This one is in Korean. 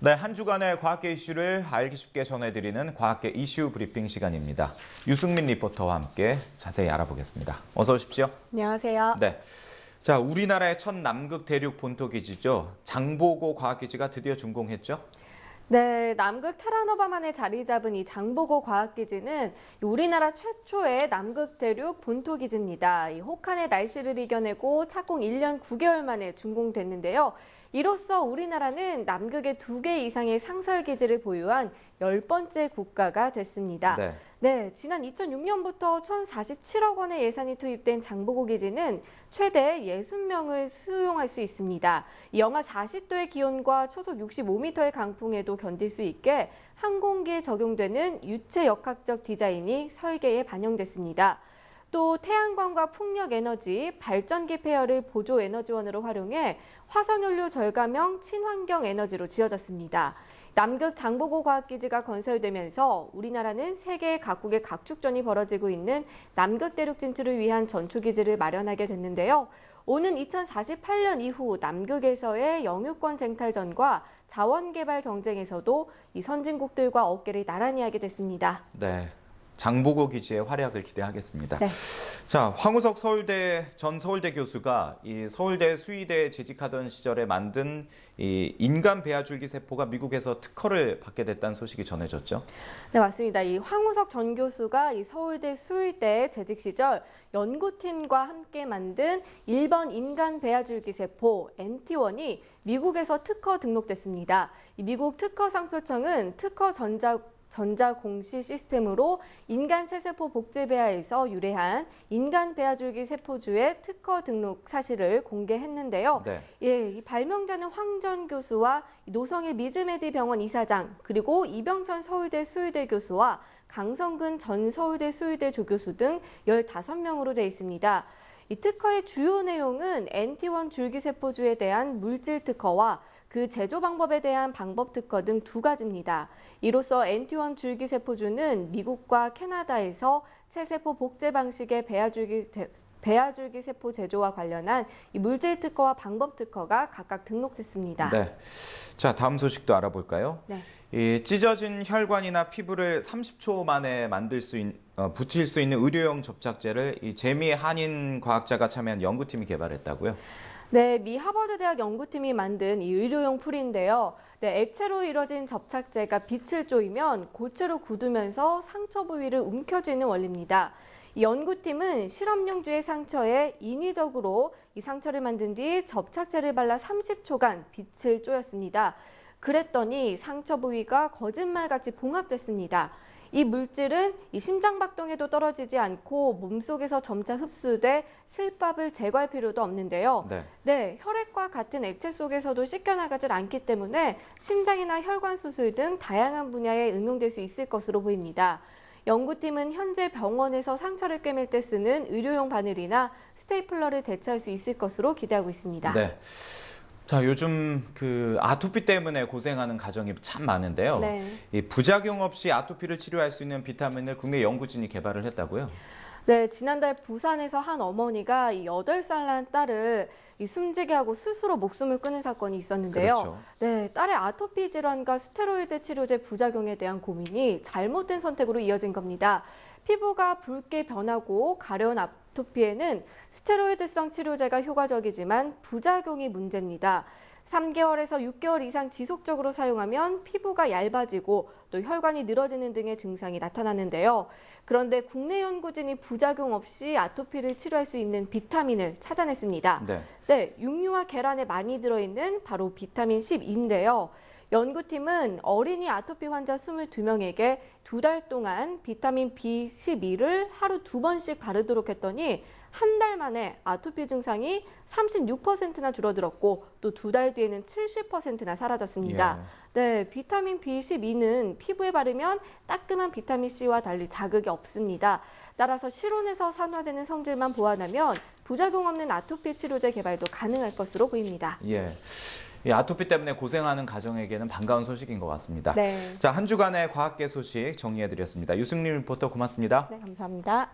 네, 한 주간의 과학계 이슈를 알기 쉽게 전해드리는 과학계 이슈 브리핑 시간입니다. 유승민 리포터와 함께 자세히 알아보겠습니다. 어서 오십시오. 안녕하세요. 네, 자, 우리나라의 첫 남극 대륙 본토 기지죠. 장보고 과학기지가 드디어 준공했죠. 네, 남극 테라노바만에 자리 잡은 이 장보고 과학기지는 우리나라 최초의 남극 대륙 본토 기지입니다. 이 혹한의 날씨를 이겨내고 착공 1년 9개월 만에 준공됐는데요. 이로써 우리나라는 남극의 2개 이상의 상설 기지를 보유한 10번째 국가가 됐습니다. 네, 지난 2006년부터 1,047억 원의 예산이 투입된 장보고 기지는 최대 60명을 수용할 수 있습니다. 영하 40도의 기온과 초속 65m의 강풍에도 견딜 수 있게 항공기에 적용되는 유체 역학적 디자인이 설계에 반영됐습니다. 또 태양광과 풍력 에너지, 발전기 폐열을 보조 에너지원으로 활용해 화석연료 절감형 친환경 에너지로 지어졌습니다. 남극 장보고 과학기지가 건설되면서 우리나라는 세계 각국의 각축전이 벌어지고 있는 남극 대륙 진출을 위한 전초기지를 마련하게 됐는데요. 오는 2048년 이후 남극에서의 영유권 쟁탈전과 자원개발 경쟁에서도 이 선진국들과 어깨를 나란히 하게 됐습니다. 네. 장보고 기지의 활약을 기대하겠습니다. 네. 자, 황우석 전 서울대 교수가 이 서울대 수의대에 재직하던 시절에 만든 이 인간 배아줄기 세포가 미국에서 특허를 받게 됐다는 소식이 전해졌죠. 네, 맞습니다. 이 황우석 전 교수가 이 서울대 수의대 재직 시절 연구팀과 함께 만든 1번 인간 배아줄기 세포 NT1이 미국에서 특허 등록됐습니다. 이 미국 특허상표청은 특허 전자공시 시스템으로 인간 체세포 복제배아에서 유래한 인간 배아줄기 세포주의 특허 등록 사실을 공개했는데요. 네. 예, 이 발명자는 황 전 교수와 노성일 미즈메디 병원 이사장, 그리고 이병천 서울대 수의대 교수와 강성근 전 서울대 수의대 조교수 등 15명으로 되어 있습니다. 이 특허의 주요 내용은 NT1 줄기세포주에 대한 물질 특허와 그 제조 방법에 대한 방법 특허 등 2가지입니다. 이로써 NT1 줄기세포주는 미국과 캐나다에서 체세포 복제 방식의 배아줄기 세포 제조와 관련한 이 물질 특허와 방법 특허가 각각 등록됐습니다. 네. 자, 다음 소식도 알아볼까요? 네. 이 찢어진 혈관이나 피부를 30초 만에 붙일 수 있는 의료용 접착제를 이 재미 한인 과학자가 참여한 연구팀이 개발했다고요? 네, 미 하버드대학 연구팀이 만든 이 의료용 풀인데요. 네, 액체로 이루어진 접착제가 빛을 쬐이면 고체로 굳으면서 상처 부위를 움켜쥐는 원리입니다. 이 연구팀은 실험용주의 상처에 인위적으로 이 상처를 만든 뒤 접착제를 발라 30초간 빛을 쬐었습니다. 그랬더니 상처 부위가 거짓말같이 봉합됐습니다. 이 물질은 이 심장박동에도 떨어지지 않고 몸속에서 점차 흡수돼 실밥을 제거할 필요도 없는데요. 네, 혈액과 같은 액체 속에서도 씻겨나가질 않기 때문에 심장이나 혈관 수술 등 다양한 분야에 응용될 수 있을 것으로 보입니다. 연구팀은 현재 병원에서 상처를 꿰맬 때 쓰는 의료용 바늘이나 스테이플러를 대체할 수 있을 것으로 기대하고 있습니다. 네. 자, 요즘 그 아토피 때문에 고생하는 가정이 참 많은데요. 네. 이 부작용 없이 아토피를 치료할 수 있는 비타민을 국내 연구진이 개발을 했다고요? 네, 지난달 부산에서 한 어머니가 이 8살 난 딸을 숨지게 하고 스스로 목숨을 끊은 사건이 있었는데요. 그렇죠. 네, 딸의 아토피 질환과 스테로이드 치료제 부작용에 대한 고민이 잘못된 선택으로 이어진 겁니다. 피부가 붉게 변하고 가려운 아토피에는 스테로이드성 치료제가 효과적이지만 부작용이 문제입니다. 3개월에서 6개월 이상 지속적으로 사용하면 피부가 얇아지고 또 혈관이 늘어지는 등의 증상이 나타나는데요. 그런데 국내 연구진이 부작용 없이 아토피를 치료할 수 있는 비타민을 찾아냈습니다. 네, 육류와 계란에 많이 들어있는 바로 비타민 12인데요. 연구팀은 어린이 아토피 환자 22명에게 2달 동안 비타민 B12를 하루 2번씩 바르도록 했더니 한 달 만에 아토피 증상이 36%나 줄어들었고 또 2달 뒤에는 70%나 사라졌습니다. 네, 비타민 B12는 피부에 바르면 따끔한 비타민 C와 달리 자극이 없습니다. 따라서 실온에서 산화되는 성질만 보완하면 부작용 없는 아토피 치료제 개발도 가능할 것으로 보입니다. 예. 이 아토피 때문에 고생하는 가정에게는 반가운 소식인 것 같습니다. 네. 자, 한 주간의 과학계 소식 정리해드렸습니다. 유승림 리포터 고맙습니다. 네, 감사합니다.